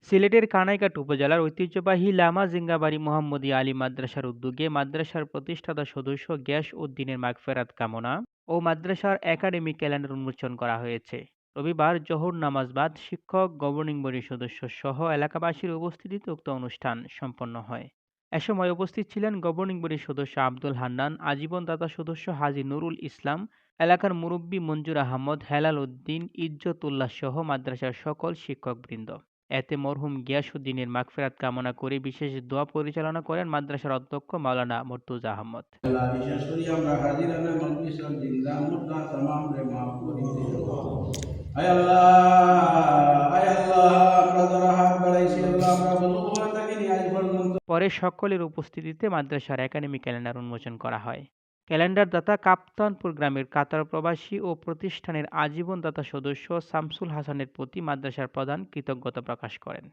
সিলেটের কানাইঘাট উপজেলার ঐতিহ্যবাহী লামা জিঙ্গাবাড়ি মোহাম্মদী আলী মাদ্রাসার উদ্যোগে মাদ্রাসার প্রতিষ্ঠাতা সদস্য গিয়াস উদ্দিনের মাগফেরাত কামনা ও মাদ্রাসার একাডেমিক ক্যালেন্ডার উন্মোচন করা হয়েছে। রবিবার জোহর নামাজ বাদ শিক্ষক, গভর্নিং বডির সদস্য সহ এলাকাবাসীর উপস্থিতিতে উক্ত অনুষ্ঠান সম্পন্ন হয়। এ সময় উপস্থিত ছিলেন গভর্নিং বডির সদস্য আব্দুল হান্নান, আজীবন দাতা সদস্য হাজী নুরুল ইসলাম, এলাকার মুরব্বী মঞ্জুর আহমদ, হেলাল উদ্দিন, ইজ্জত উল্লাহ সহ মাদ্রাসার সকল শিক্ষকবৃন্দ। এতে মরহুম গিয়াসউদ্দিনের মাগফিরাত কামনা করে বিশেষ দোয়া পরিচালনা করেন মাদ্রাসার অধ্যক্ষ মাওলানা মুর্তজা আহমদ। বিশেষ করে আমরা হাজিরানা মজলিসের জিন্দা মুর্দা तमाम রে মাফ করে দিও। আয় আল্লাহ, আয় আল্লাহ, আমরা যারা হাত বাড়াইছি আল্লাহ আমরা বলবো হয়ে থাকিনি আজ পর্যন্ত। পরে সকলের উপস্থিতিতে মাদ্রাসার একাডেমিক ক্যালেন্ডার উন্মোচন করা হয়। ক্যালেন্ডার দাতা কাপ্তানপুর গ্রামের কাতার প্রবাসী ও প্রতিষ্ঠানের আজীবন দাতা সদস্য শামসুল হাসানের প্রতি মাদ্রাসার প্রধান কৃতজ্ঞতা প্রকাশ করেন।